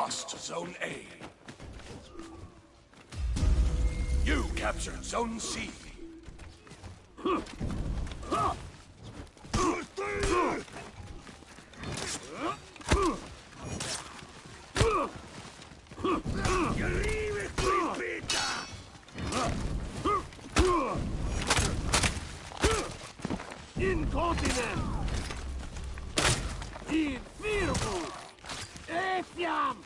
lost Zone A. You captured Zone C. Incontinent! Infirmo! Efiam!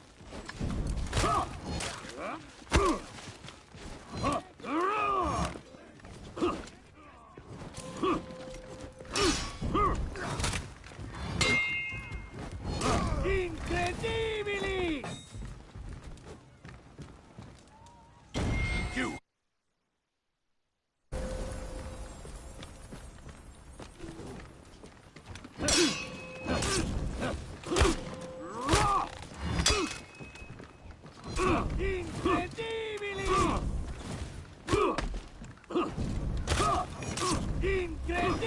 Incredibili! You. Incredibili! Incredibili!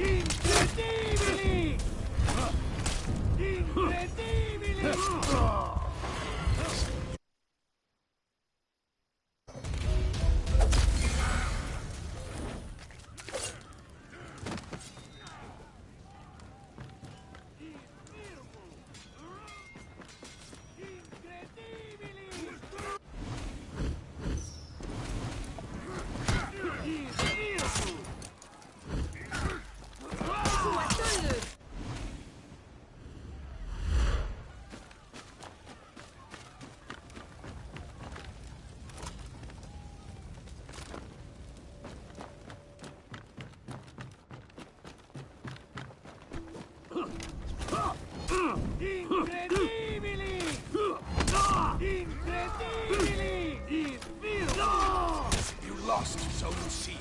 Incredibili! Incredibili! Incredibili! Infirmo! You lost Zone C.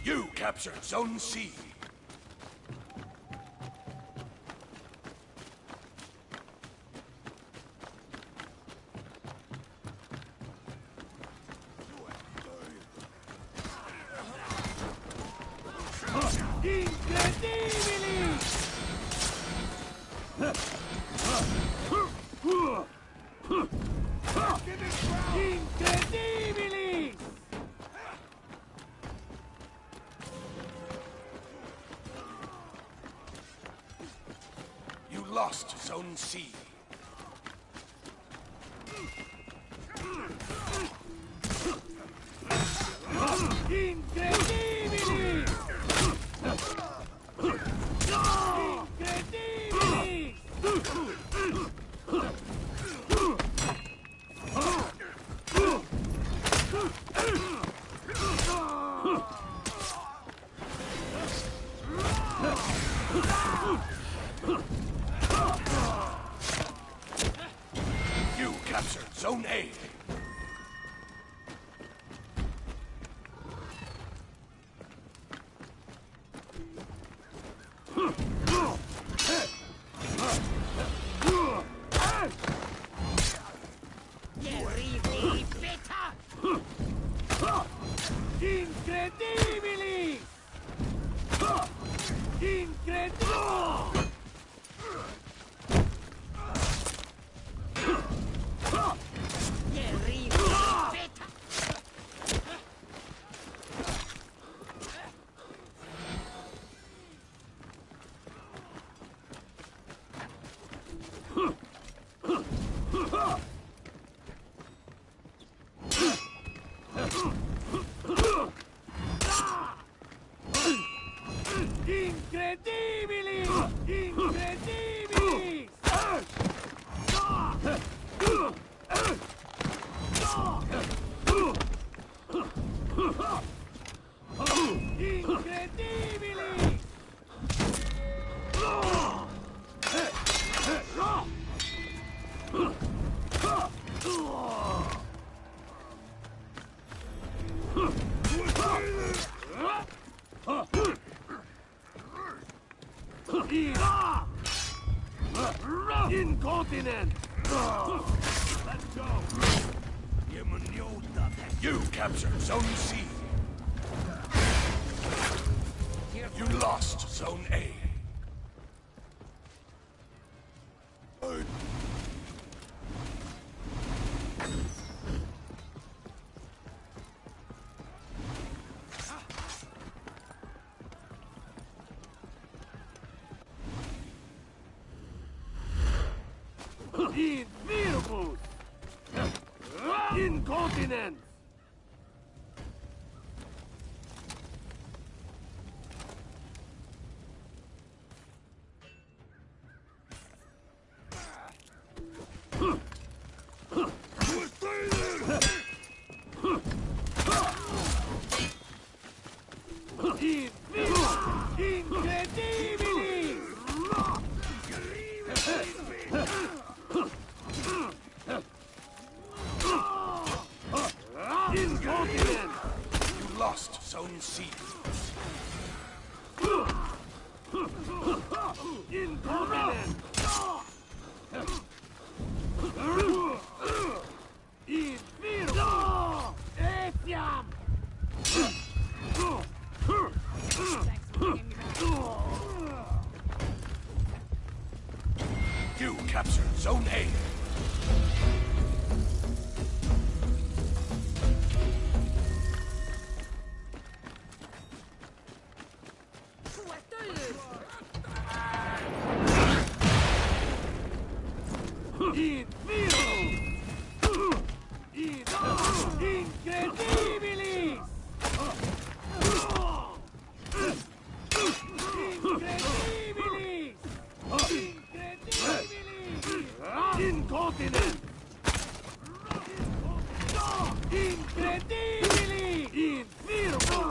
You captured Zone C. Incredibili! Incredibili! You lost Zone C. Incredibili! Incredibili! You captured Zone A. Incredibili! Incredibili! You captured Zone C. You lost Zone A. Invirmus! Incontinence! Incredibili! Incontinent! You lost Zone C. Incontinent! Invirmus! Etiam! You captured Zone A. Incredibili! Incredibili! Incredibili! Incontinent! Incredibili! Infirmo!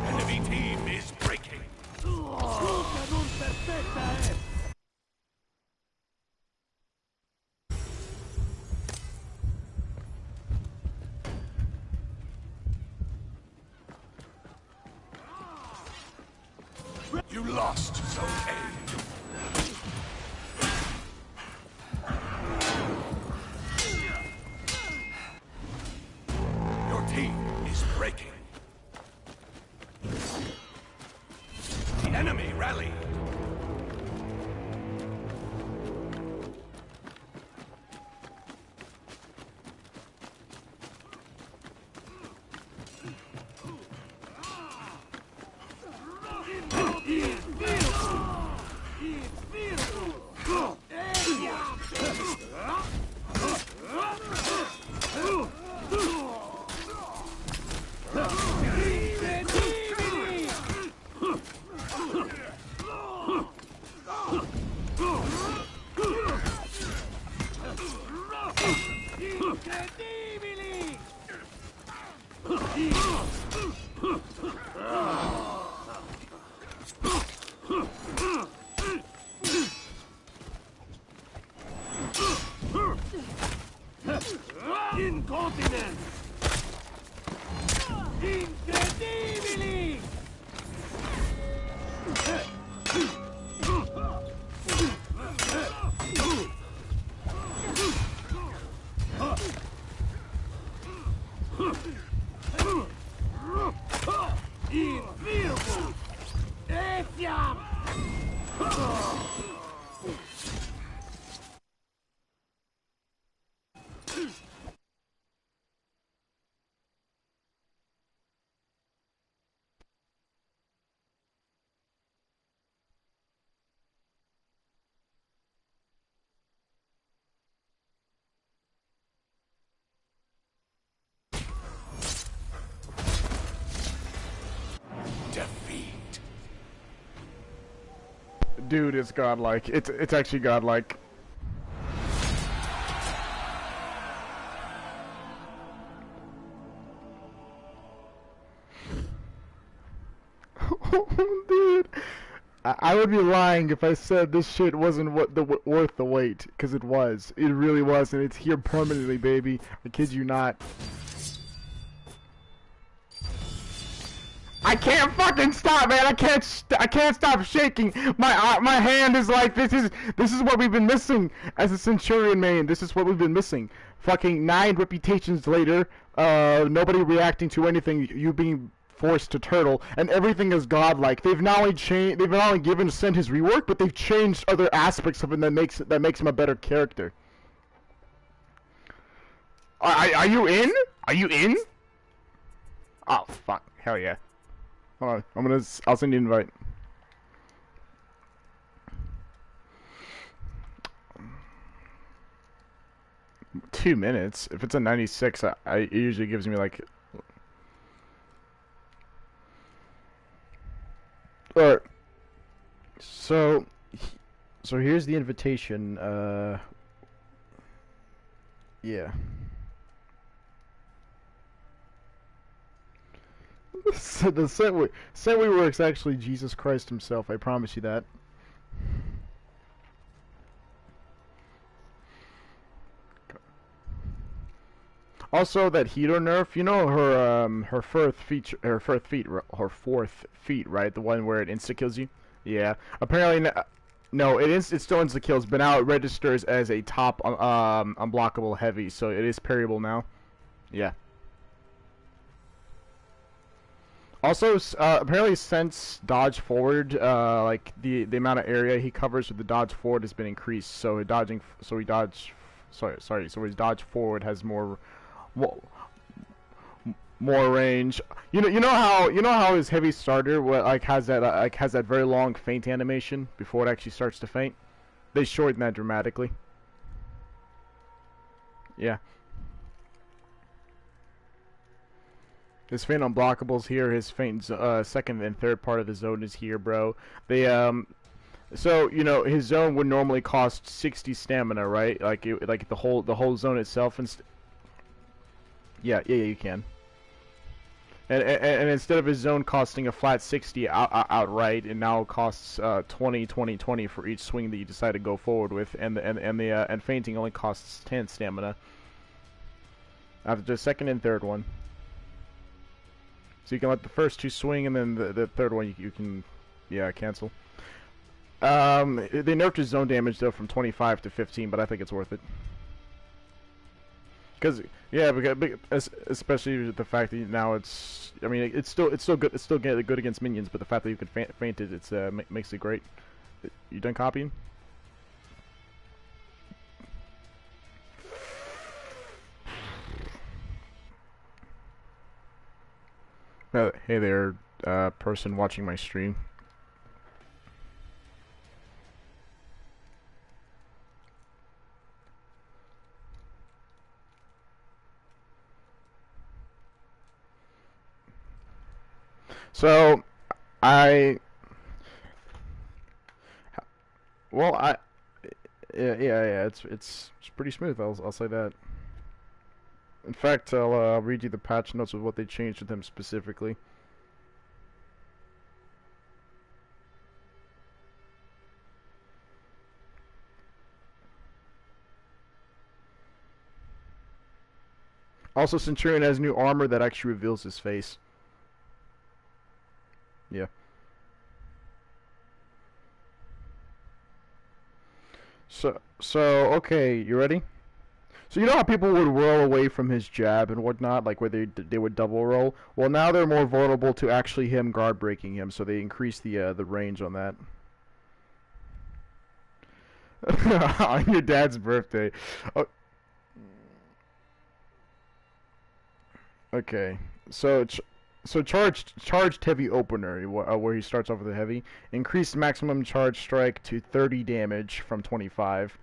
Enemy team is breaking. Scusa non perfetta è! You lost Zone A. Your team is breaking. The enemy rallied. Incredibili! Incontinent! Incredibili! Invirmus! Etiam! Defeat. Dude, it's godlike. It's actually godlike. Dude, I would be lying if I said this shit wasn't worth the wait, because it was. It really was, and it's here permanently, baby. I kid you not. I can't fucking stop, man. I can't stop shaking. My hand is like this is what we've been missing as a Centurion main. This is what we've been missing. Fucking 9 reputations later, nobody reacting to anything. You being forced to turtle, and everything is godlike. They've not only given Sent his rework, but they've changed other aspects of him that makes him a better character. Are you in? Are you in? Oh fuck! Hell yeah! Hold on, I'll send you an invite. Two minutes. If it's a 96, it usually gives me like. Alright. So here's the invitation. Yeah. So the Sent Rework's actually Jesus Christ himself. I promise you that. Also, that heater nerf, you know her fourth feet, right? The one where it insta kills you. Yeah. Apparently, no, it still insta kills, but now it registers as a top unblockable heavy, so it is parryable now. Yeah. Also, apparently since dodge forward, like the amount of area he covers with the dodge forward has been increased. So his dodge forward has more range. You know how his heavy starter has that very long feint animation before it actually starts to feint. They shorten that dramatically. Yeah. His feint unblockables here. His feint second and third part of the zone is here, bro. They so you know his zone would normally cost 60 stamina, right? Like the whole zone itself, and yeah, you can. And instead of his zone costing a flat 60 outright, it now costs 20 for each swing that you decide to go forward with, and feinting only costs 10 stamina after the second and third one. So you can let the first two swing, and then the third one you can, yeah, cancel. They nerfed his zone damage though from 25 to 15, but I think it's worth it. Because especially the fact that now it's, I mean, it's still good. It's still good against minions, but the fact that you can feint it, it's makes it great. You done copying? Hey there, person watching my stream. So, yeah, it's pretty smooth. I'll say that. In fact, I'll read you the patch notes of what they changed with him specifically. Also, Centurion has new armor that actually reveals his face. Yeah. So okay, you ready? So you know how people would roll away from his jab and whatnot, like where they would double roll? Well, now they're more vulnerable to actually him guard breaking him, so they increase the range on that. On your dad's birthday. Oh. Okay, so charged heavy opener, where he starts off with a heavy. Increased maximum charge strike to 30 damage from 25.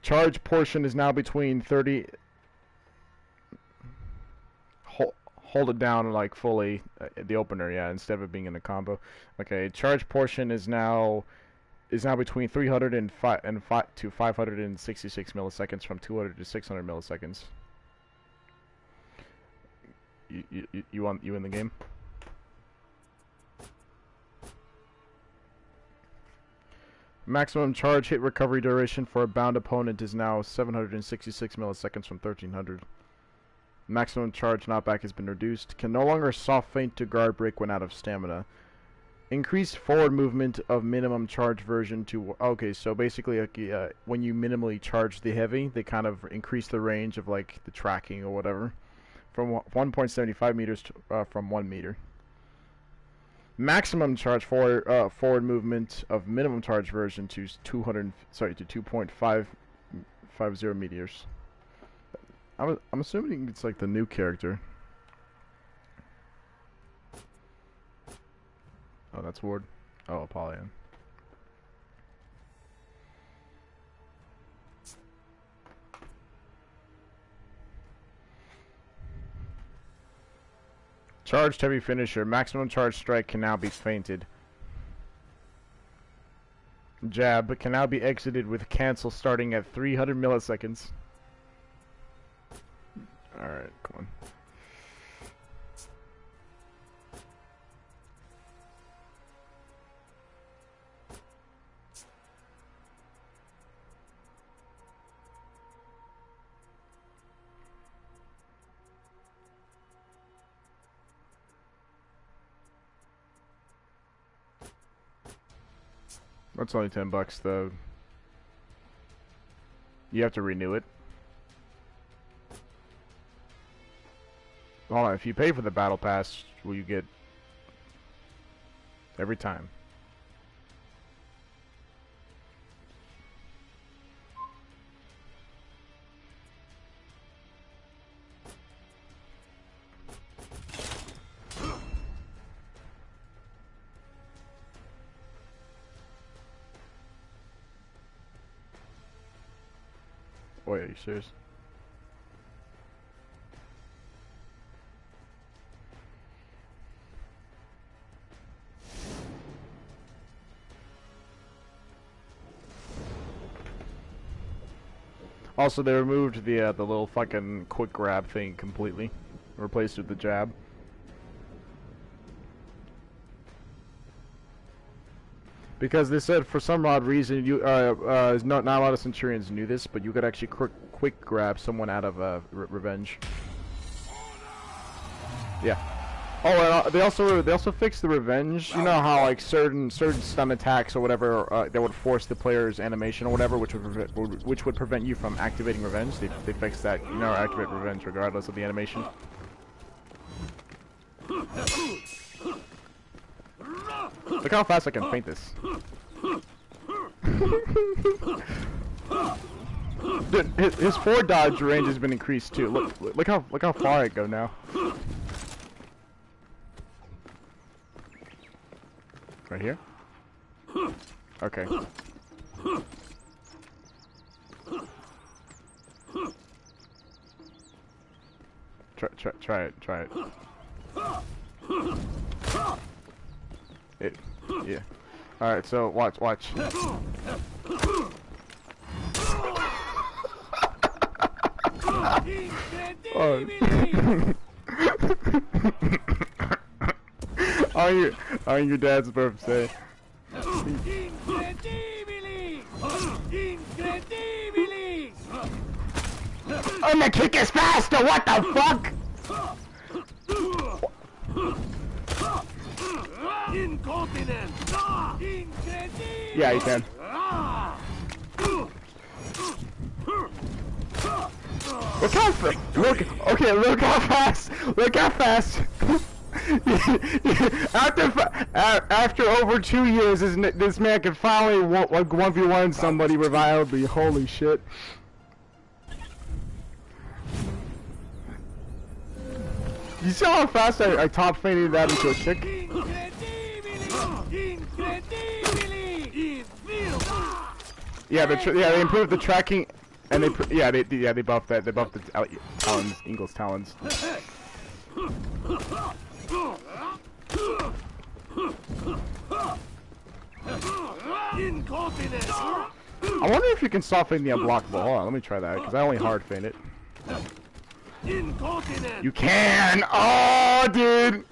Charge portion is now between 30. Hold it down like fully, the opener, yeah, instead of it being in a combo. Okay, charge portion is now between 300 and 566 milliseconds from 200 to 600 milliseconds. You in the game? Maximum charge hit recovery duration for a bound opponent is now 766 milliseconds from 1300. Maximum charge knockback has been reduced. Can no longer soft feint to guard break when out of stamina. Increased forward movement of minimum charge version to... Okay, so basically when you minimally charge the heavy, they kind of increase the range of like the tracking or whatever. From 1.75 meters to, from 1 meter. Maximum charge forward movement of minimum charge version to 2.50 meters. I'm assuming it's like the new character. Oh, that's Ward. Oh, Apollyon. Charged heavy finisher. Maximum charge strike can now be feinted. Jab can now be exited with cancel starting at 300 milliseconds. Alright, come on. That's only $10 though. You have to renew it. Hold on, if you pay for the battle pass, will you get every time? Wait, are you serious? Also, they removed the little fucking quick grab thing completely, replaced it with the jab. Because they said for some odd reason, not a lot of Centurions knew this, but you could actually quick grab someone out of revenge. Yeah. Oh, and they also fixed the revenge. You know how like certain stun attacks or whatever that would force the player's animation or whatever, which would prevent you from activating revenge. They fixed that. You know, activate revenge regardless of the animation. Look how fast I can feint this. Dude, his forward dodge range has been increased too. Look how far I go now. Right here? Okay. Try it. Yeah. Alright, so watch. Oh. on your dad's birthday. Oh, my kick is faster! What the fuck? Yeah, you can. Look how fast! Look how fast! after over 2 years, this man can finally 1v1 somebody reliably. Holy shit! You see how fast I top feinted that into a kick? Yeah, they improved the tracking, and they buffed that. They buffed the talons, Ingle's talons. I wonder if you can soft feint the unblockable. Hold on, let me try that because I only hard feint it. You can! Oh, dude!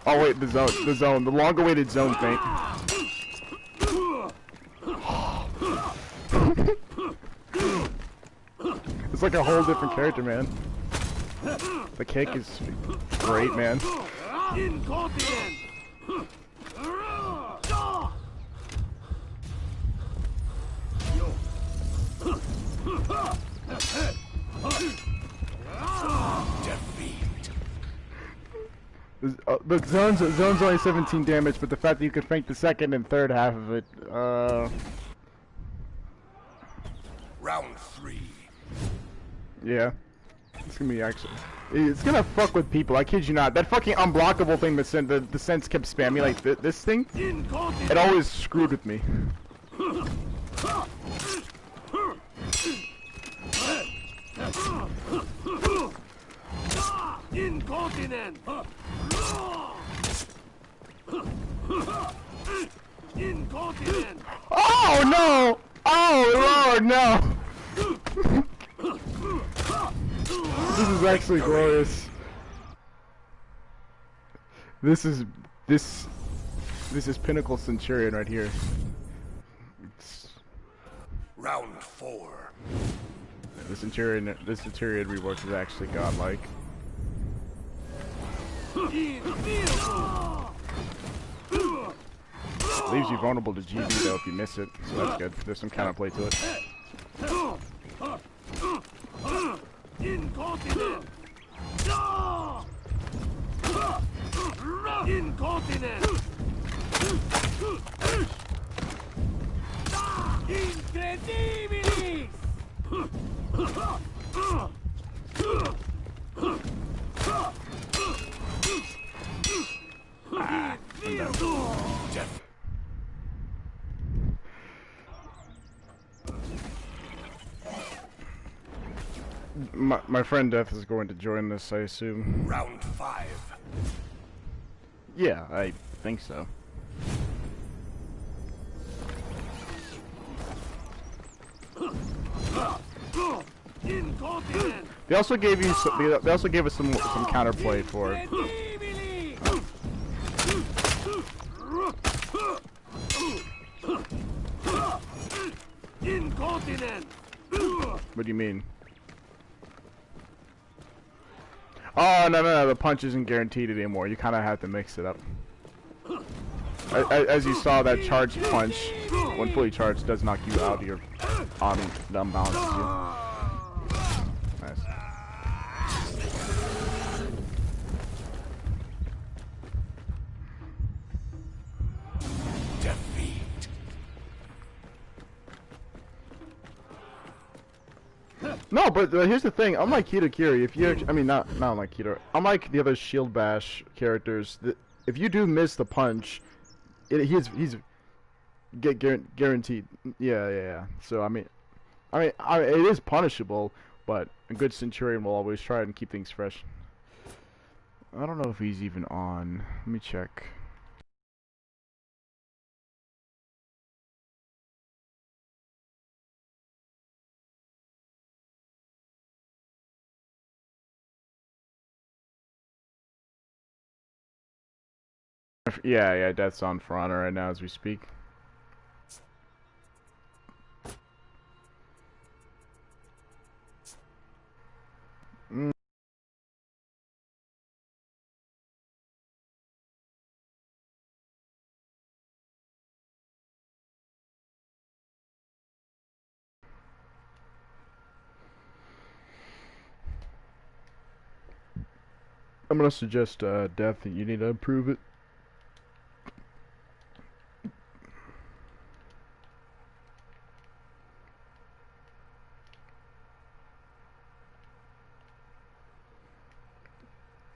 Oh wait, the long-awaited zone feint. like a whole different character, man. The kick is great, man. Incontinent. Defeat. The zone's only 17 damage, but the fact that you can fake the second and third half of it, Round 3. yeah. It's gonna be actually... It's gonna fuck with people, I kid you not. That fucking unblockable thing that the sense kept spamming, like this thing, it always screwed with me. Incontinent. Incontinent. Oh no! Oh lord, no! This is actually glorious. This is pinnacle Centurion right here. Round 4. The Centurion rework is actually godlike. Leaves you vulnerable to GB though if you miss it, so that's good. There's some counterplay to it. Incontinent. Incontinent. Incredibilis. Def My friend Death is going to join this, I assume. Round 5. Yeah, I think so. Incontinent. They also gave you they also gave us some counterplay for it. Incontinent. What do you mean? Oh no, the punch isn't guaranteed anymore. You kind of have to mix it up. As you saw, that charged punch, when fully charged, does knock you out of your unbalances you. Nice. defeat. No, but here's the thing. Unlike Kitakiri, if you, I mean, not unlike Kita, unlike the other Shield Bash characters, if you do miss the punch, he's guaranteed. Yeah. So I mean, it is punishable, but a good Centurion will always try and keep things fresh. I don't know if he's even on. Let me check. Yeah, Death's on for honor right now as we speak. I'm gonna suggest Death that you need to improve it.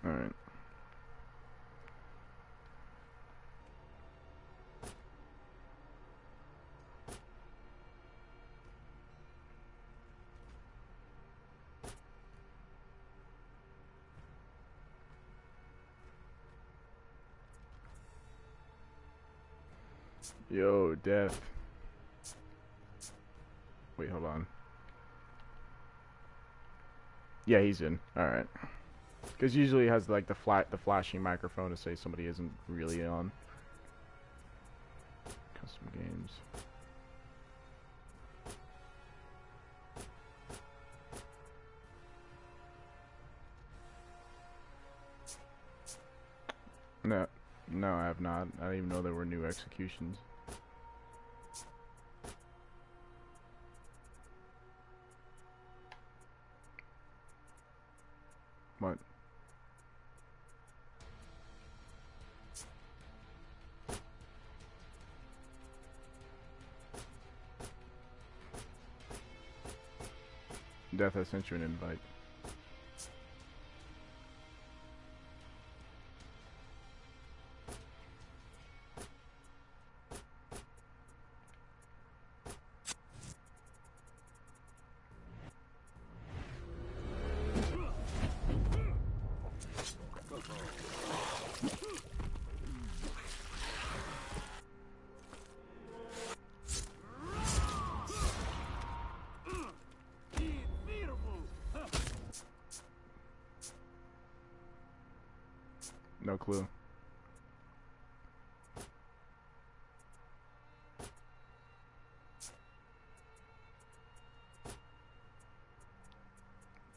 Alright. Yo, Death. Wait, hold on. Yeah, he's in. Alright. Because usually it has like the flashing microphone to say somebody isn't really on. Custom games. No, I have not. I didn't even know there were new executions. What? Death, I sent you an invite. No clue.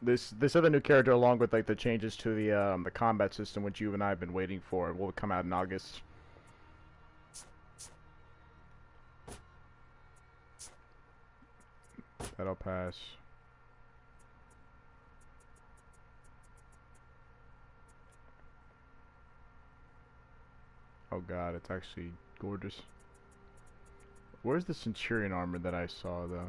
This other new character, along with like the changes to the combat system, which you and I have been waiting for, will come out in August. That'll pass. Oh god, it's actually gorgeous. Where's the Centurion armor that I saw, though?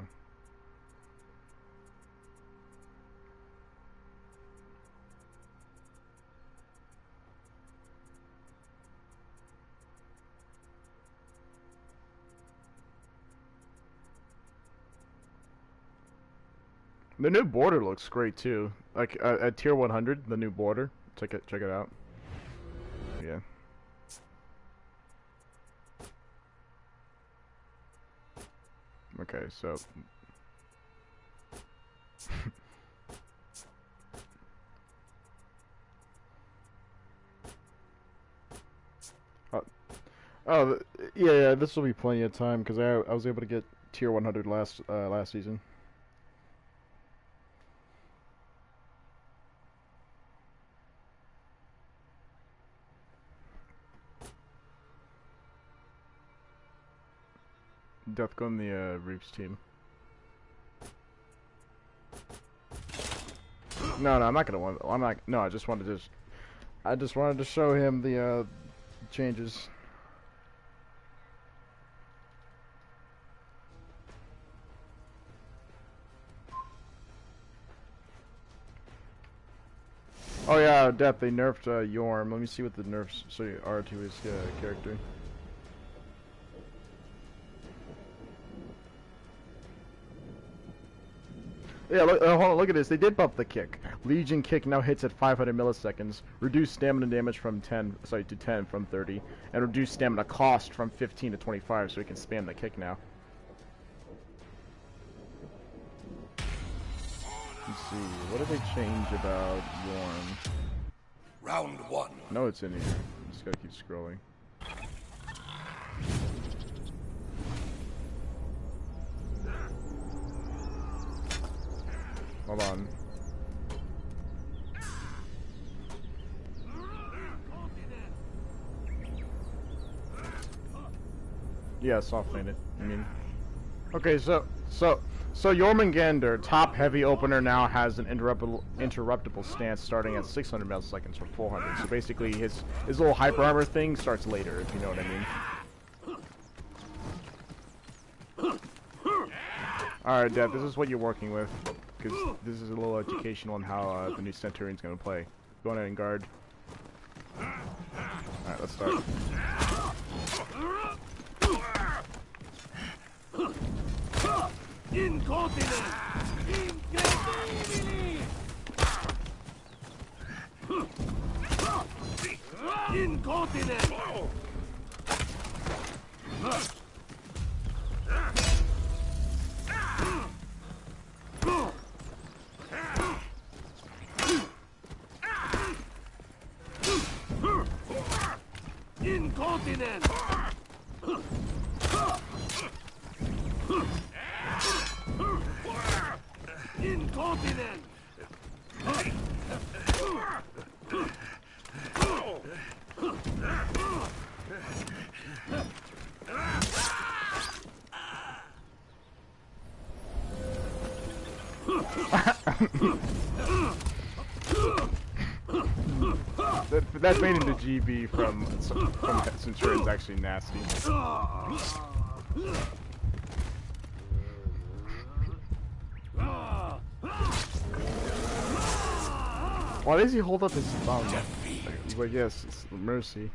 The new border looks great, too. Like, at tier 100, the new border. Check it out. Yeah. Okay, so... yeah, this will be plenty of time, because I was able to get tier 100 last season. Death go on the Reefs team. No, I'm not gonna want. I'm not. No, I just wanted to show him the changes. Oh yeah, Death. They nerfed Yorm. Let me see what the nerfs are to his character. Yeah, hold on, look at this. They did buff the kick. Legion kick now hits at 500 milliseconds. Reduce stamina damage from 10 from 30, and reduce stamina cost from 15 to 25, so we can spam the kick now. Let's see. What did they change about Yorm? Round 1. No, it's in here. Just gotta keep scrolling. Hold on. Yeah, soft landed. I mean, okay, so Jormungandr, top heavy opener, now has an interruptible stance starting at 600 milliseconds from 400. So basically, his little hyper armor thing starts later, if you know what I mean. All right, Dev, this is what you're working with. Because this is a little educational on how the new Centurion's going to play. Go ahead and guard. Alright, let's start. Incontinent! Incontinent! Incontinent! Incontinent! That made into GB from Centurion is actually nasty. Why does he hold up his thumb? He's like, yes, it's mercy.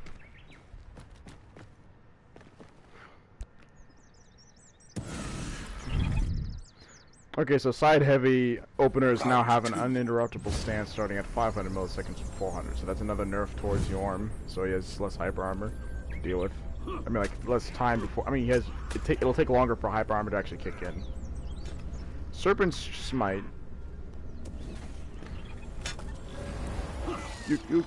Okay, so side heavy openers now have an uninterruptible stance starting at 500 milliseconds from 400. So that's another nerf towards Yorm. So he has less hyper armor to deal with. I mean, like less time before. I mean, he has. It'll take longer for hyper armor to actually kick in. Serpent's Smite.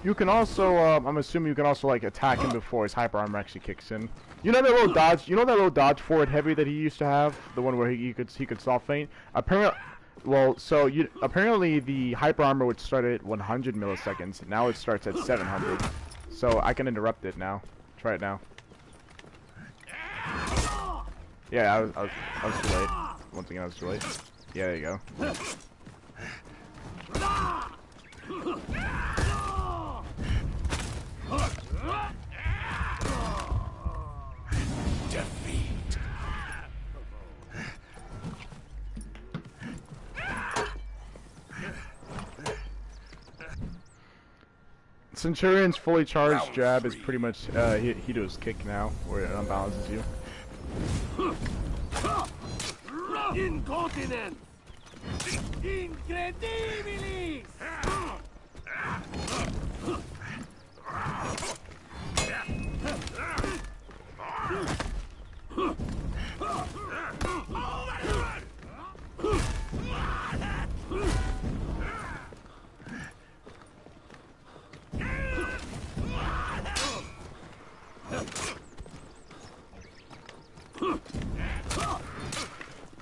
You can also. I'm assuming you can also like attack him before his hyper armor actually kicks in. You know that little dodge. You know that little dodge forward heavy that he used to have, the one where he could soft feint. Apparently, well, so apparently the hyper armor would start at 100 milliseconds. Now it starts at 700. So I can interrupt it now. Try it now. Yeah, I was too late. Once again, I was too late. Yeah, there you go. Centurion's fully charged jab is pretty much he does kick now, where it unbalances you. Incontinent! Incredibilis!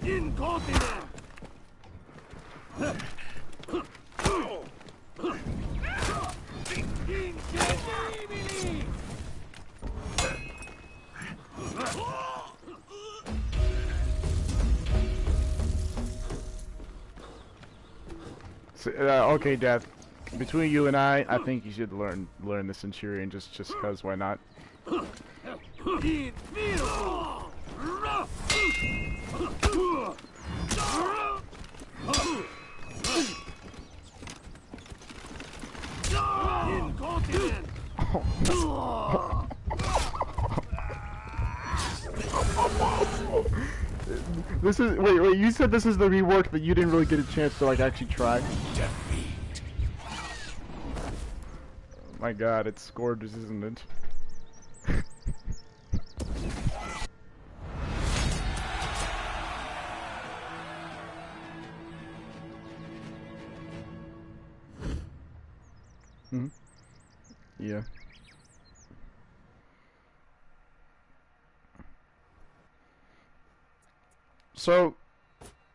Incontinent! Incredibili! So, okay, Death. Between you and I think you should learn the Centurion just cause why not? Incontinent! This is wait. You said this is the rework that you didn't really get a chance to like actually try. My God, it's gorgeous, isn't it? Hmm. Yeah. So,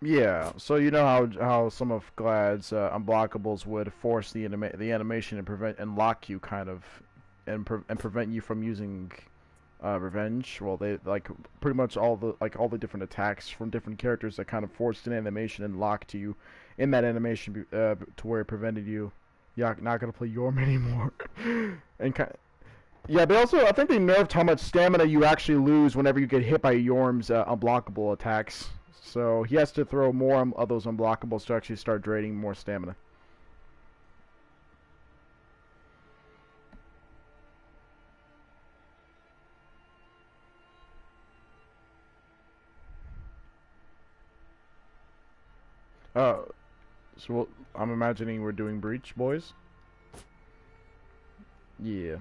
yeah. So you know how some of Glad's unblockables would force the animation and prevent and lock you kind of, and prevent you from using revenge. Well, they like pretty much all the different attacks from different characters that kind of forced an animation and locked you in that animation to where it prevented you. Yeah, not gonna play Yorm anymore. And yeah, they also I think they nerfed how much stamina you actually lose whenever you get hit by Yorm's unblockable attacks. So he has to throw more of those unblockables to actually start draining more stamina. So I'm imagining we're doing Breach, boys? Yeah.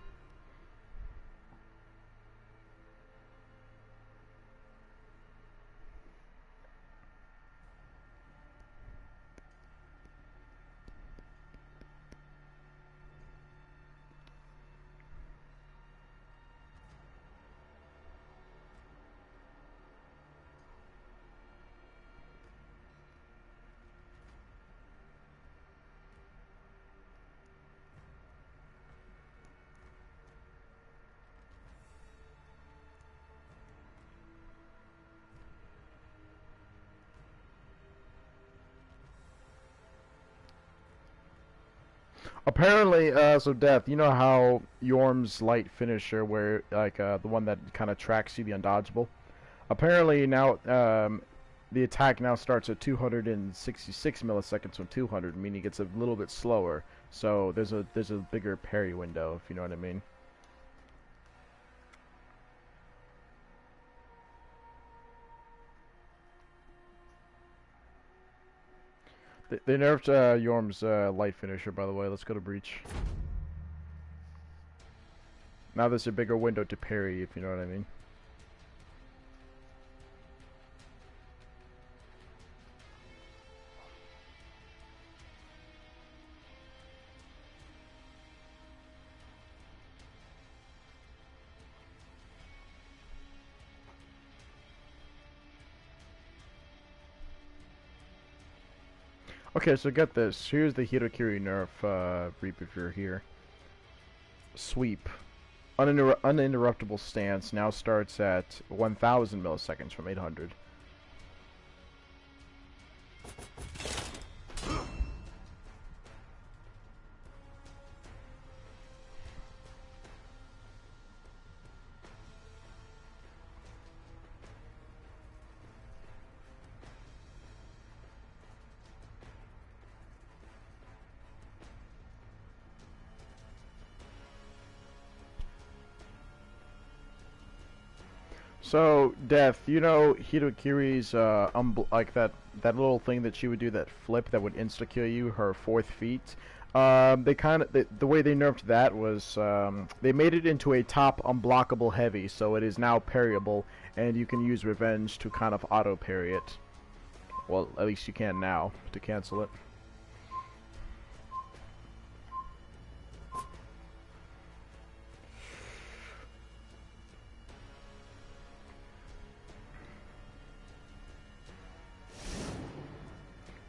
Apparently, so Death, you know how Yorm's light finisher, where like the one that kind of tracks you, the undodgeable. Apparently now, the attack now starts at 266 milliseconds from 200, meaning it's a little bit slower. So there's a bigger parry window, if you know what I mean. They nerfed Yorm's light finisher, by the way. Let's go to Breach. Now there's a bigger window to parry, if you know what I mean. Okay, so get this. Here's the Hitokiri nerf, Reap if you're here. Sweep. Uninterruptible stance now starts at 1000 milliseconds from 800. So, Death, you know Hitokiri's, like that little thing that she would do, that flip that would insta-kill you, her 4th feet? They kind of, the way they nerfed that was, they made it into a top unblockable heavy, so it is now parryable, and you can use Revenge to kind of auto-parry it. Well, at least you can now, to cancel it.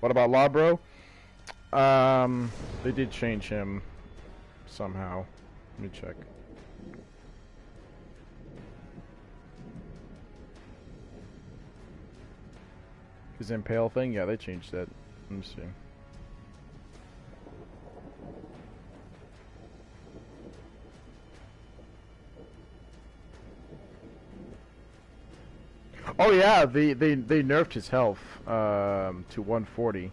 What about Labro? They did change him somehow. Let me check. His impale thing? Yeah, they changed that. Let me see. Oh yeah, they nerfed his health to 140.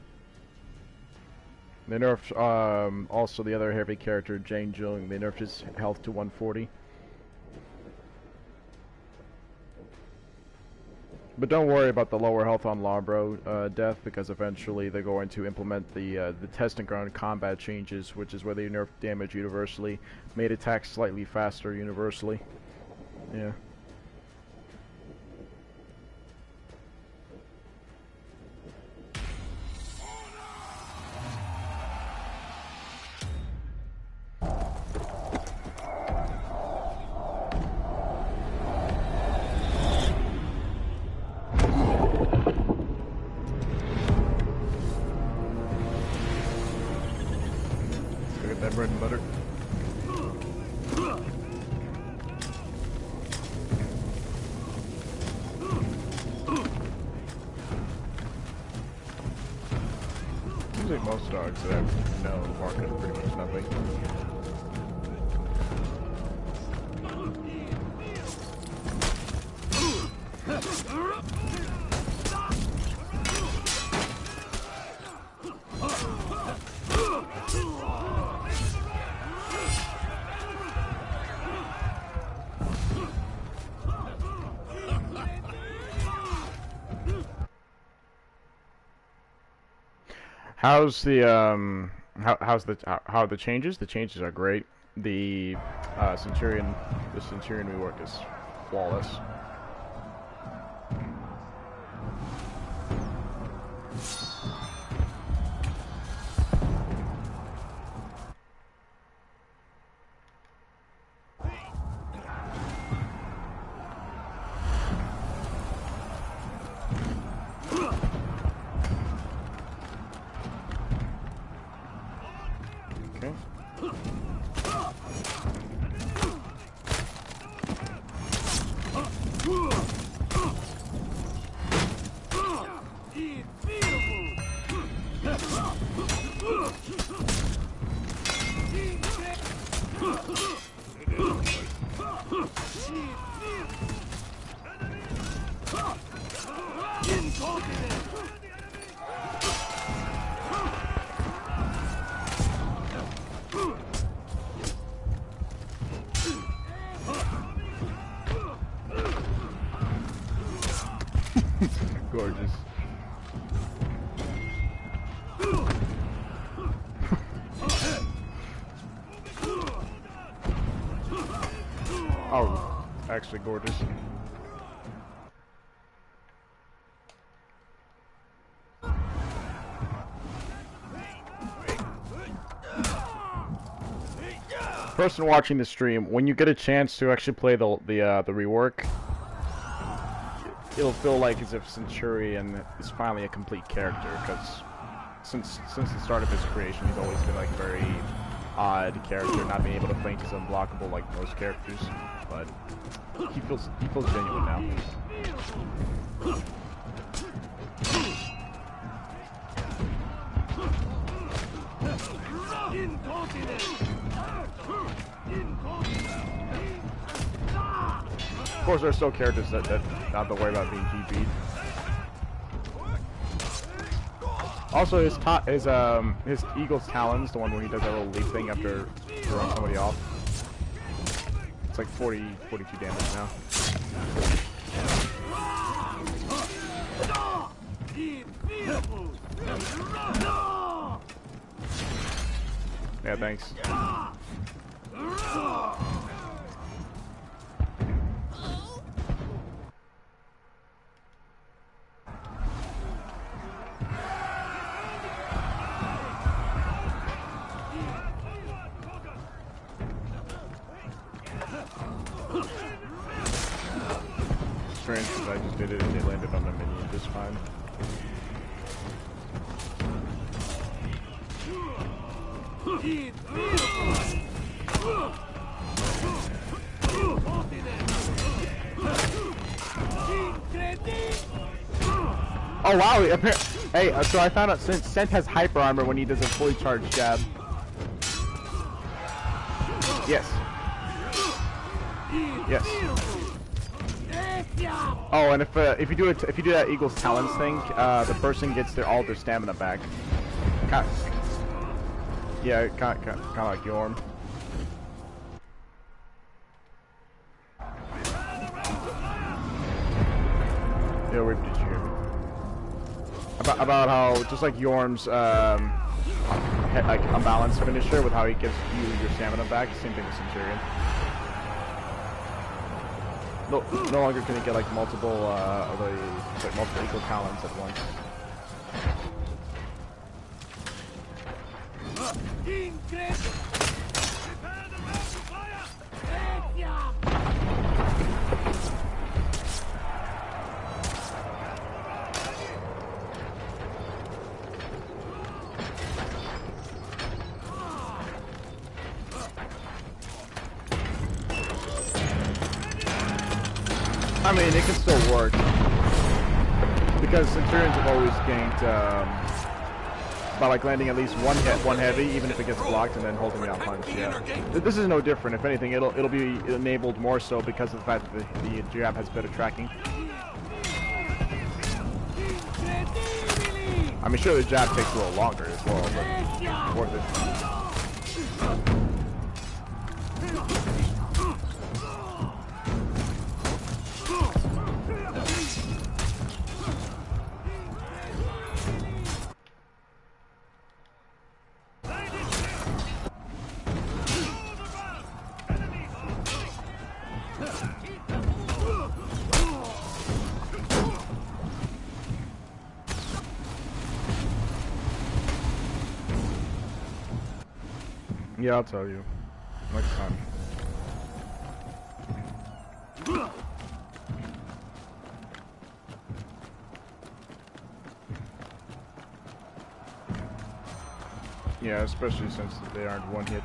They nerfed also the other heavy character, Jane Jung. They nerfed his health to 140. But don't worry about the lower health on Labro, Death, because eventually they're going to implement the testing ground combat changes, which is where they nerfed damage universally, made attacks slightly faster universally. Yeah. That bread and butter. Seems like most dogs that I know bark at pretty much nothing. How's the how are the changes? The changes are great. The Centurion rework is flawless. Gorgeous. Oh, actually gorgeous. Person watching the stream, when you get a chance to actually play the rework, it'll feel like as if Centurion is finally a complete character, because since the start of his creation, he's always been like a very odd character, not being able to feint is unblockable like most characters, but he feels genuine now. Of course, there are still characters that not have to worry about being GB'd. Also, his Eagle's Talons, the one where he does that little leap thing after throwing somebody off. It's like 42 damage now. Yeah, thanks. Strange because I just did it and it landed on the minion just fine. Oh wow! Hey, so I found out Cent has hyper armor when he does a fully charged jab. Yes. Yes. Oh, and if you do that Eagle's Talons thing, the person gets all their stamina back. Yeah, kind of like Yorm. Yeah, we did you about how just like Yorm's like unbalanced finisher with how he gives you your stamina back. Same thing with Centurion. No longer can he get like multiple multiple Eagle Talons at once. I mean, it can still work because Centurions have always ganked by like landing at least one heavy, even if it gets blocked, and then holding down punch. Yeah, this is no different. If anything, it'll be enabled more so because of the fact that the jab has better tracking. I mean, sure, the jab takes a little longer as well, but worth it. Yeah, I'll tell you. Next time. Yeah, especially since they aren't one hits.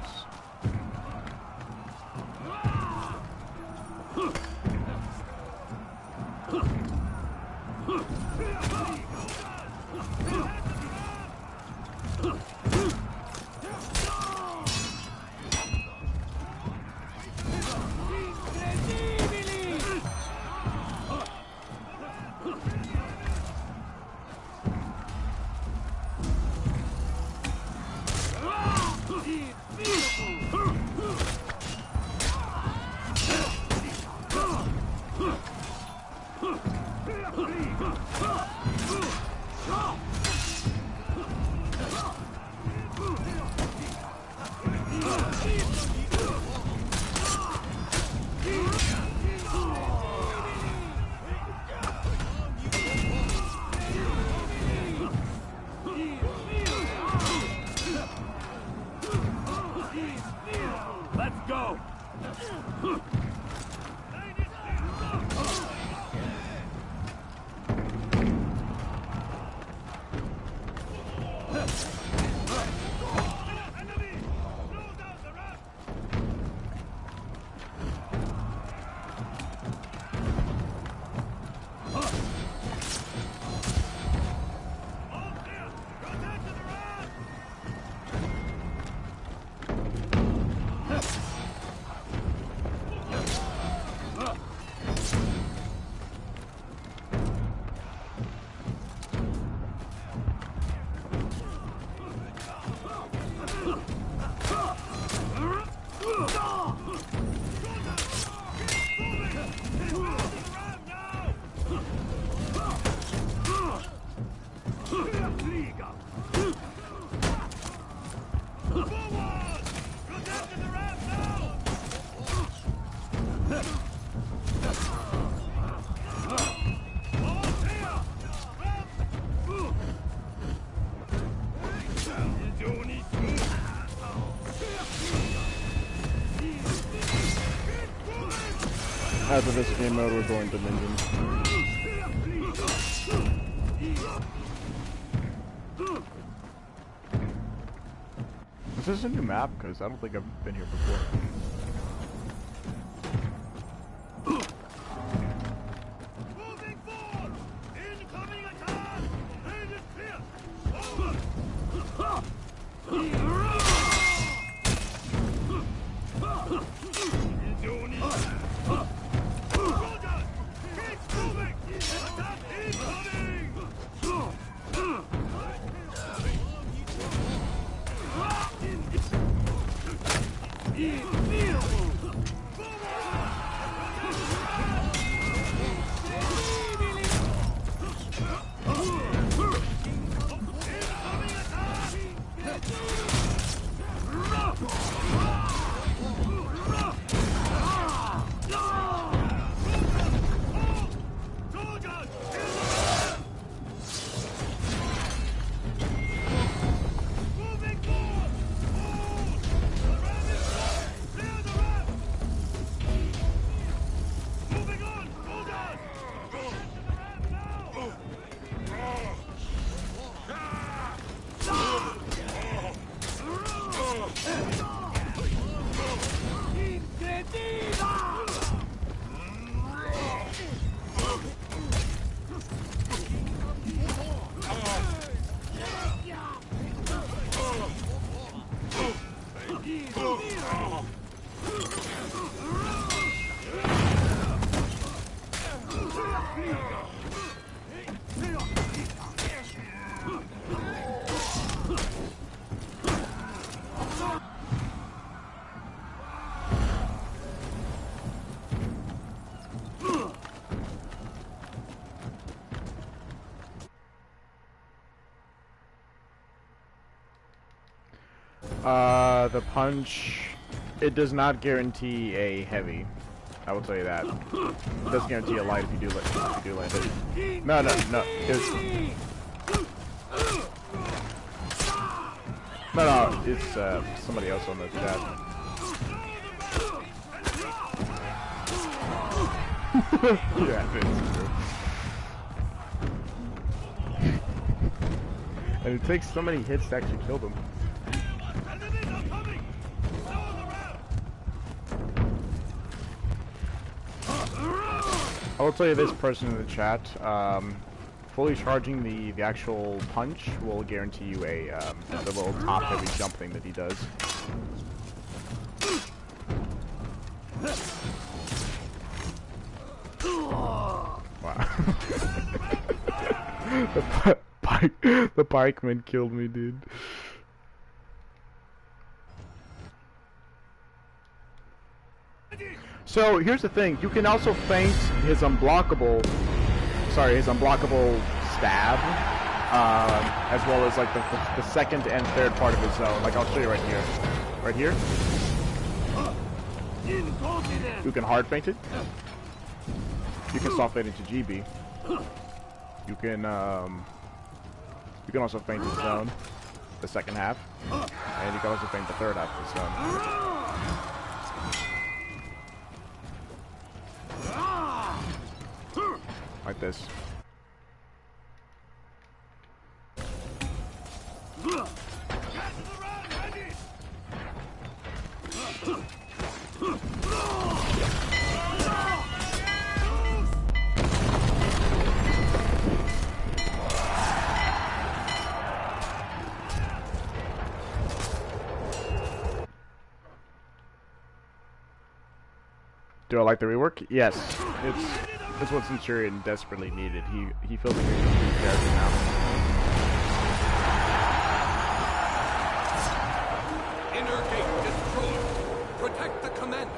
After this game mode, we're going to Dominion. Is this a new map? Because I don't think I've been here before. The punch, it does not guarantee a heavy. I will tell you that. It does guarantee a light if you do land it. No. It's somebody else on the chat. Yeah, it is true. And it takes so many hits to actually kill them. I will tell you this person in the chat, fully charging the actual punch will guarantee you a the little top heavy jump thing that he does. Wow. the pikeman killed me, dude. So here's the thing, you can also feint his unblockable stab, as well as like the second and third part of his zone. Like I'll show you right here. Right here. You can hard feint it. You can soft feint into GB. You can also feint his zone, the second half, and you can also feint the third half of his zone. Like this. Do I like the rework? Yes. It's what Centurion desperately needed. He feels like he's a complete character now. Inner gate destroyed. Protect the commander.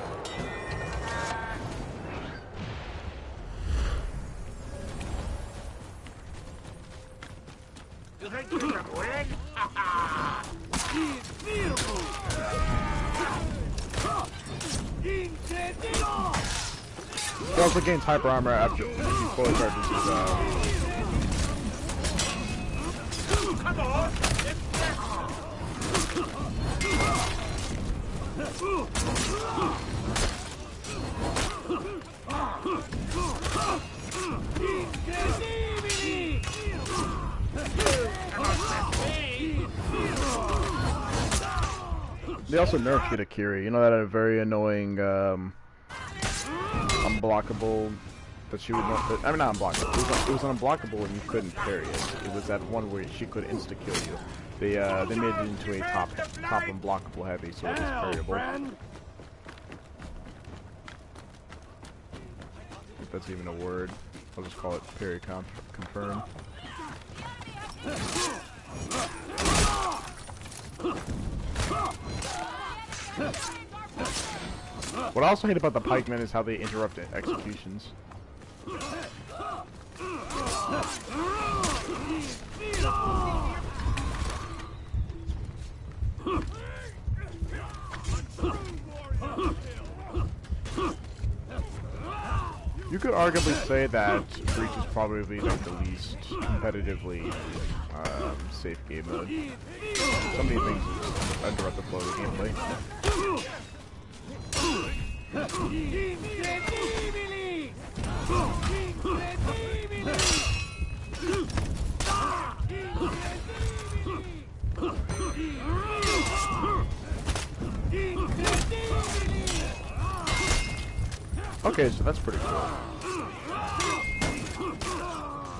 think you're quick? Incredible! Incredible! He also gains hyper armor after he fully charges his Come on! They also nerfed Kitakiri. You know that a very annoying unblockable that she would not. I mean, not unblockable. It was unblockable and you couldn't parry it. It was that one where she could insta kill you. They made it into a top unblockable heavy, so it was parryable. If that's even a word, I'll just call it parry confirm. What I also hate about the pikemen is how they interrupt executions. You could arguably say that Breach is probably like the least competitively safe game mode. So many things interrupt the flow of the gameplay. Okay, so that's pretty cool.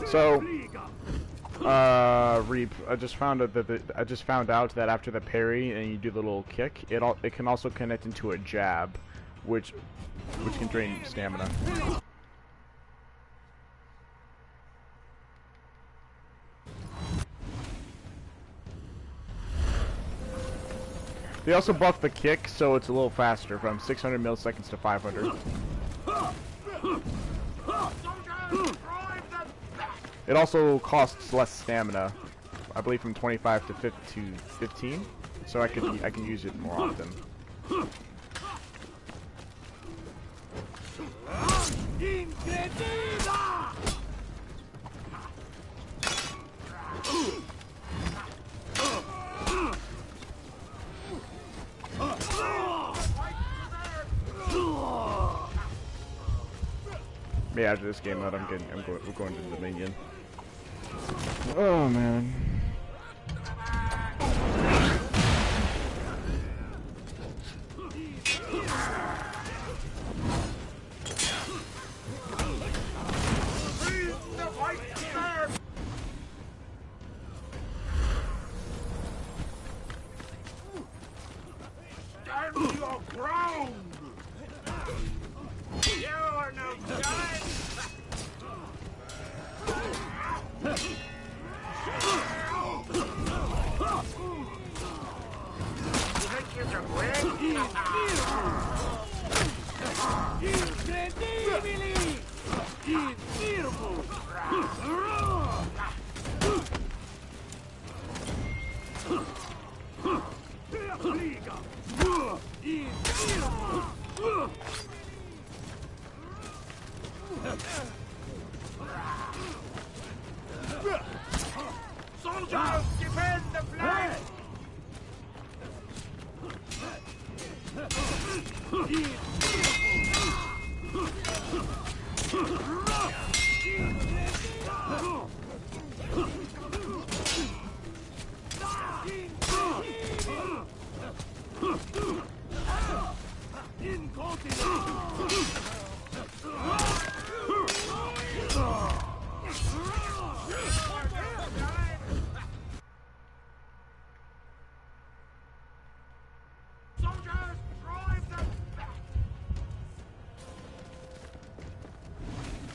So, Reap, I just found out that after the parry and you do the little kick, it can also connect into a jab, which can drain stamina. They also buffed the kick, so it's a little faster, from 600 milliseconds to 500. It also costs less stamina, I believe from 25 to 15, so I can use it more often. Yeah, after this game mode, we're going to Dominion. Oh man. Stand your ground! You're no giant! You think you're so quick? Soldiers, defend the flag!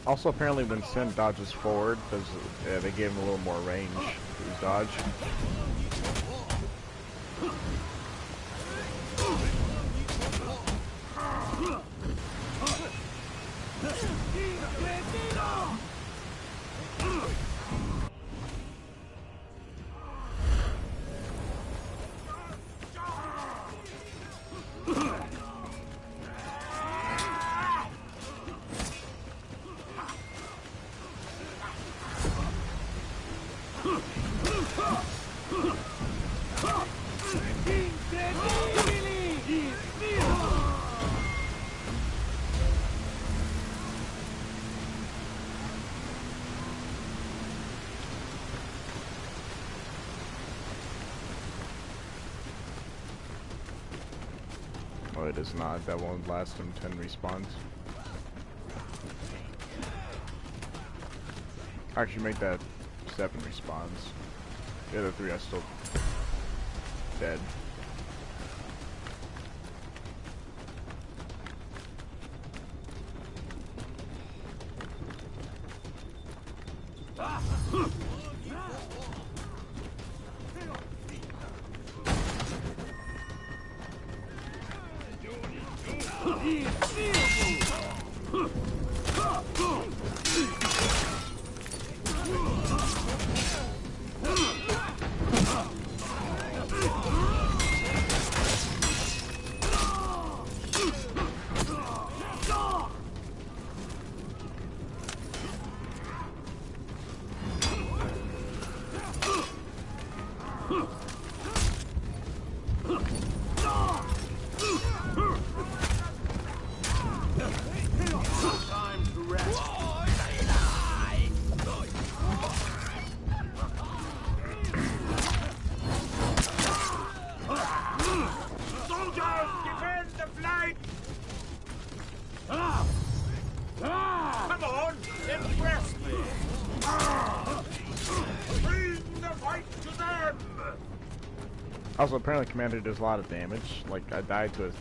Also, apparently, when Sin dodges forward, they gave him a little more range to his dodge. Oh, it is not. That won't last him 10 respawns. Actually, make that 7 respawns. The other 3 are still dead. Also, apparently Commander does a lot of damage. Like, I died to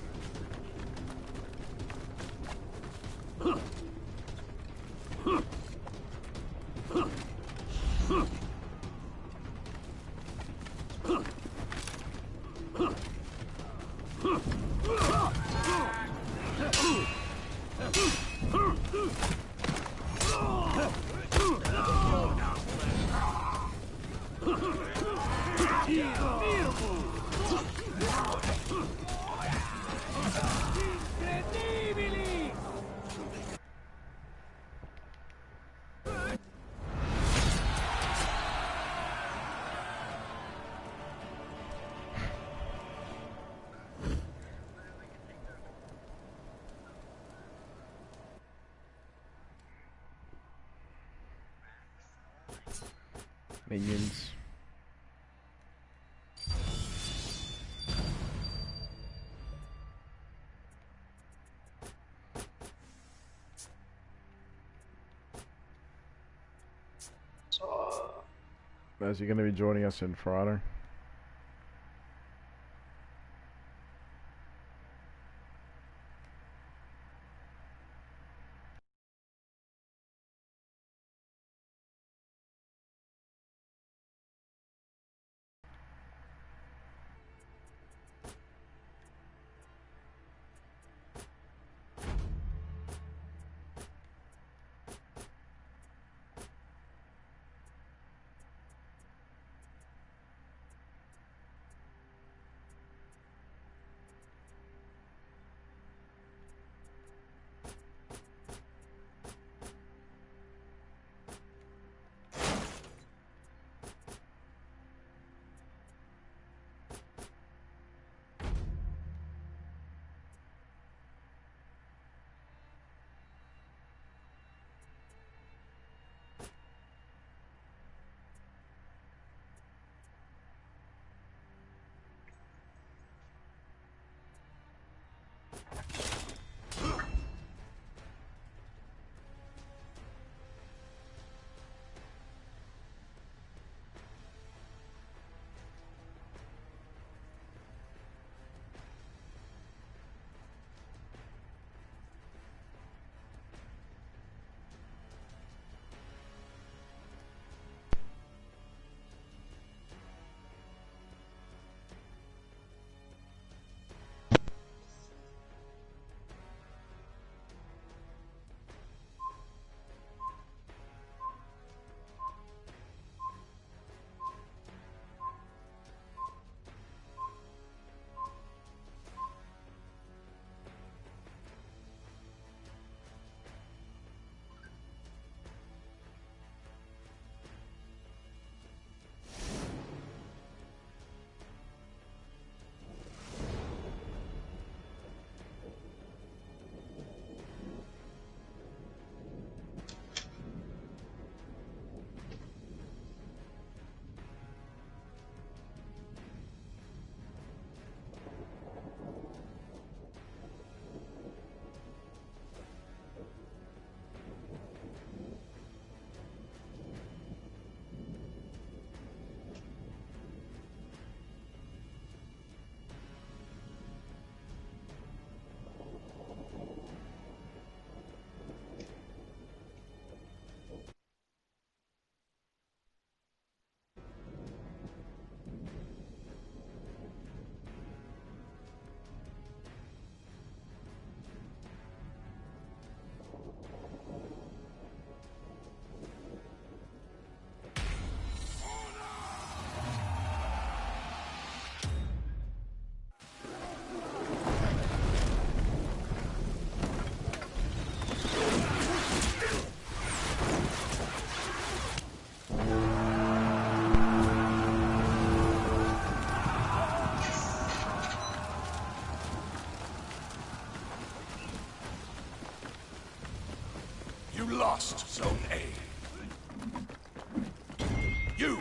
minions. Is he going to be joining us in Frauder?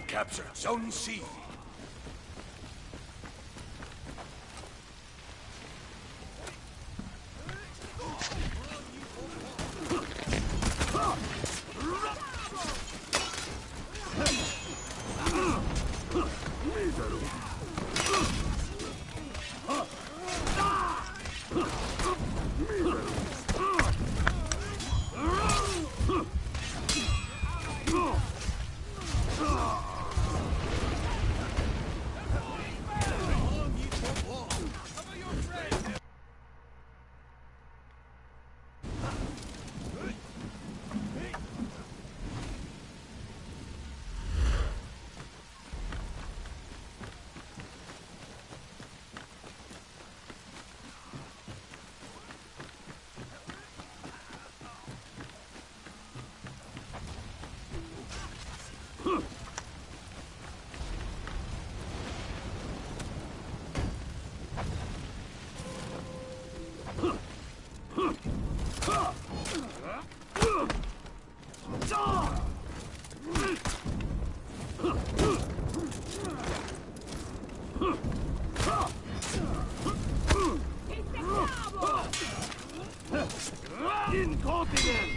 captured Zone C. Incontinent!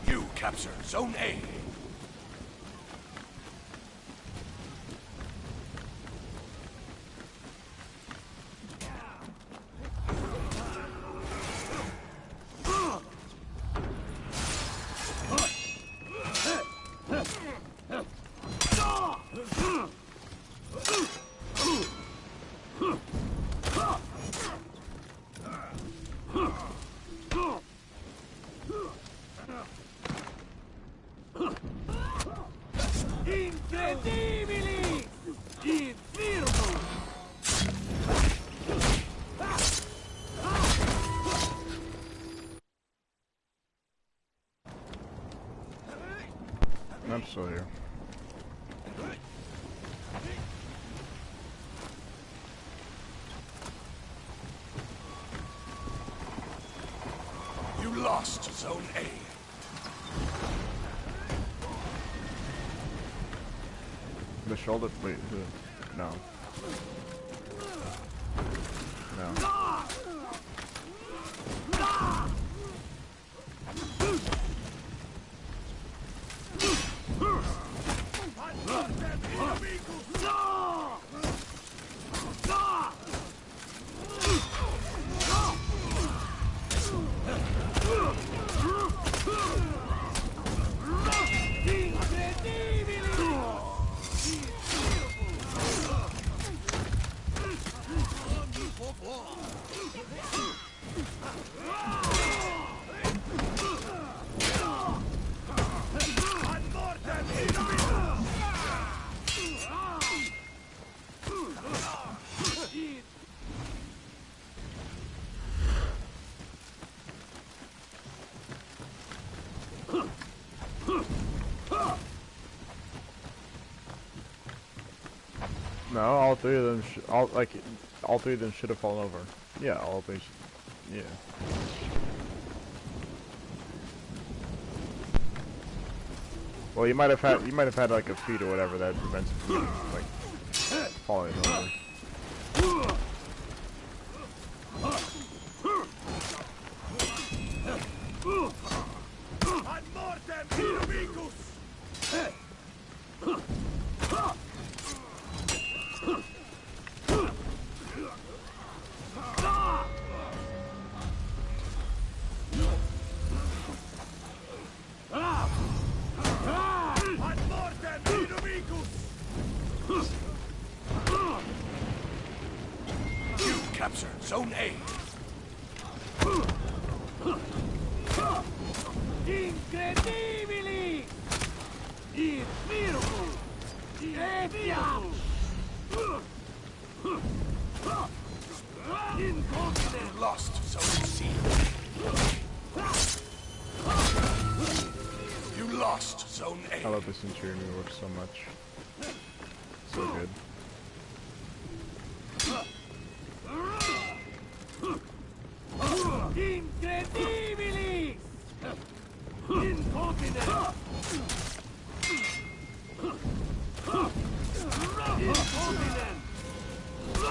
You captured Zone A. Incredibili! Infirmo! I'm still here. You lost Zone A. The shoulder, wait, no. No. No, all three of them, all three of them should have fallen over. Yeah, all three. Yeah. Well, you might have had like a feat or whatever that prevents it from like falling over. Captured Zone A. Incredibili! Infirmo! Infirmo! Incontinent! Lost Zone C. You lost Zone A. I love the Centurion rework so much. So good. Incredibili! Incontinent! Incontinent! No!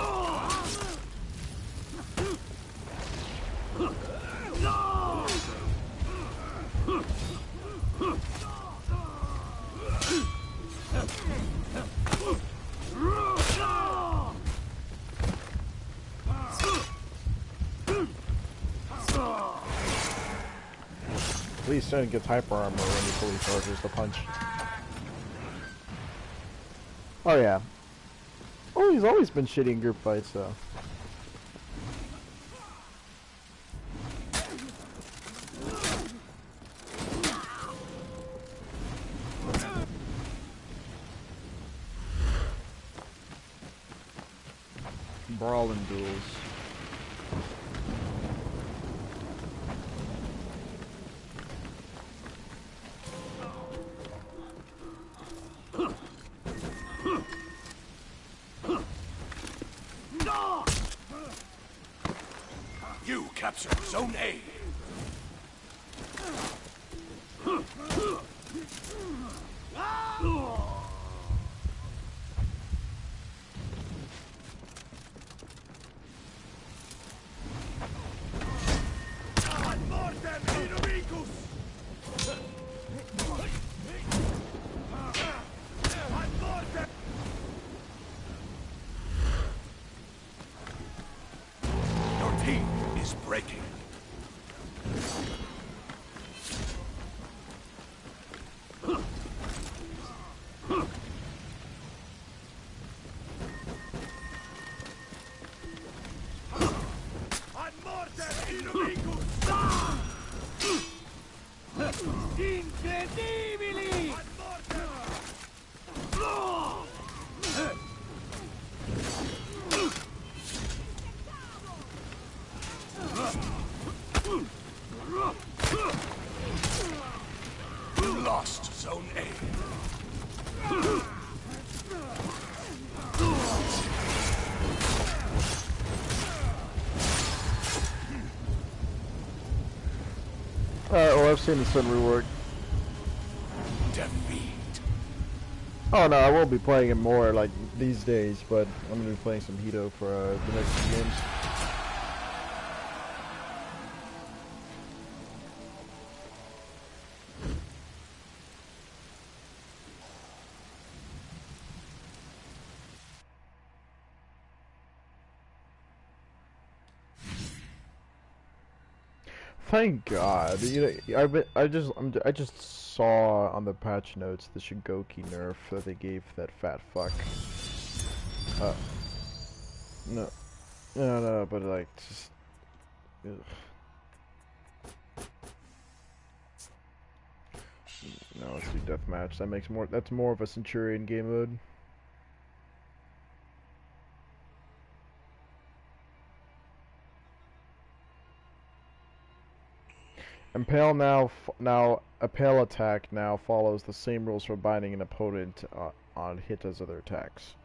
At least Sen gets hyper armor when he fully charges the punch. Oh yeah. Oh, he's always been shitty in group fights though. Brawling duels. You captured Zone A. Your team is breaking. Incredibili! You lost Zone A. Well, I've seen the Sun rework. Defeat. Oh no, I will be playing it more like these days, but I'm gonna be playing some Hito for the next few games. Thank God. You know, I just saw on the patch notes the Shigoki nerf that they gave that fat fuck. No, but like just. Ugh. No, let's do deathmatch. That makes more. That's more of a Centurion game mode. Impale Impale attack now follows the same rules for binding an opponent on hit as other attacks.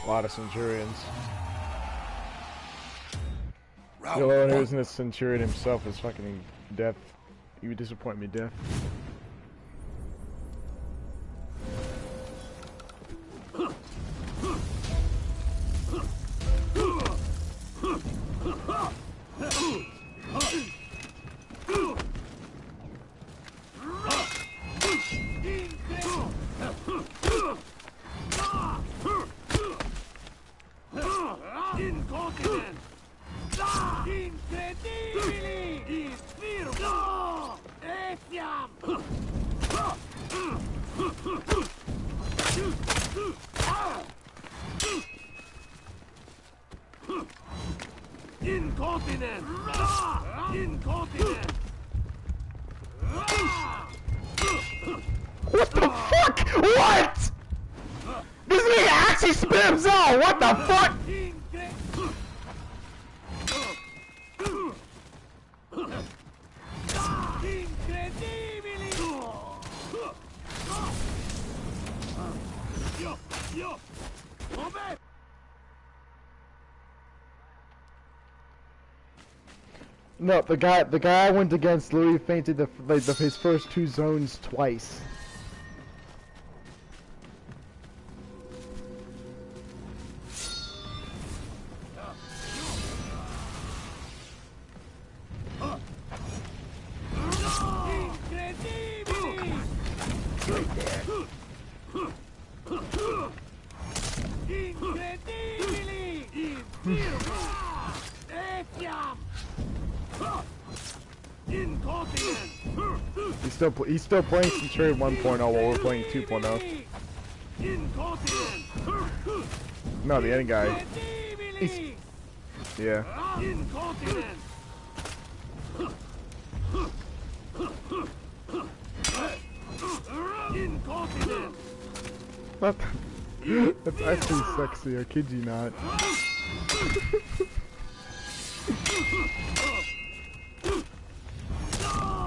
A lot of Centurions. Round The only one who one. isn't a Centurion himself is fucking Death. You disappoint me, Death. Incontinent! Incredibili! Firmo! Etiam! Incontinent! Incontinent! What the fuck? What? This nigga actually spams out! What the fuck? Incredibili! Yo! Vabbè! No, the guy I went against literally fainted his first two zones twice. Incredibili! Right there. Incredibili! Firmo! Etiam! Incontinent! He's still playing Centurion 1.0 while we're playing 2.0. Incontinent! No, the end guy. Incredibili! Yeah. Incontinent! Incontinent! What? That's actually sexy. I kid you not.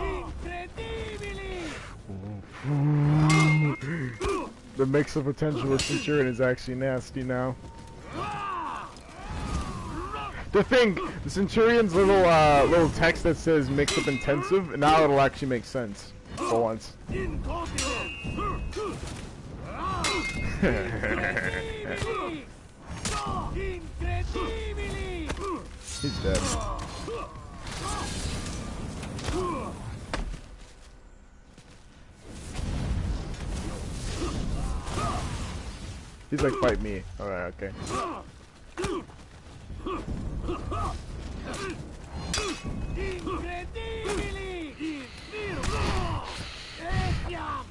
Incredibili! The mix of potential with Centurion is actually nasty now. The thing, the Centurion's little text that says mix up intensive, now it'll actually make sense for once. Incontinent! Incredibili! He's dead. He's like, fight me. Alright, okay. Incredibili! Firmo! Etiam!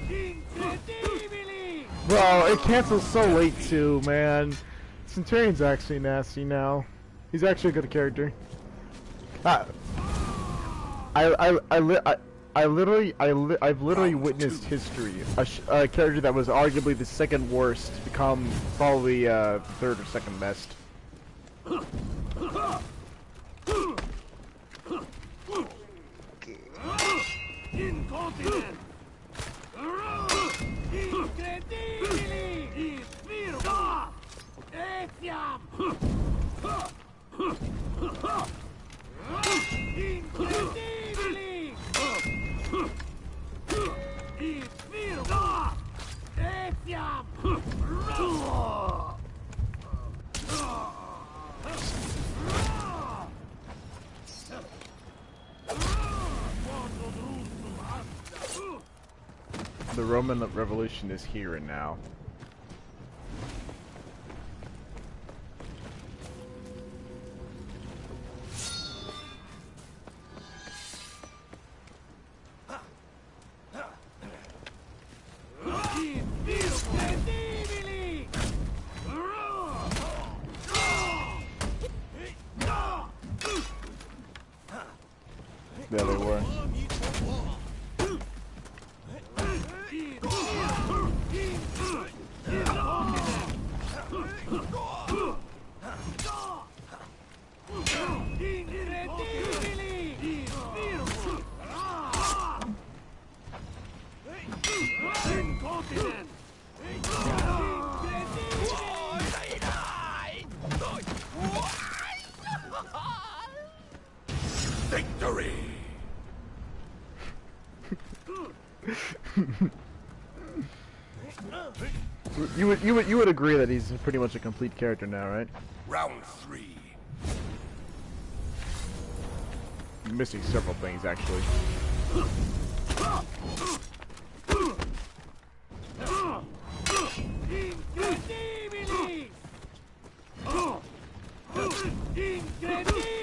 Incredibili! Bro, it cancels so late too, man. Centurion's actually nasty now. He's actually a good character. I've literally witnessed history. A character that was arguably the second worst become probably third or second best. Incontinent! Incredibili! Firmo! Etiam! Incredibili! Firmo! Etiam! The Roman Revolution is here and now. Incredibili! There they were. You would agree that he's pretty much a complete character now, right? Round 3. You're missing several things actually. Incredibili! Incredibili!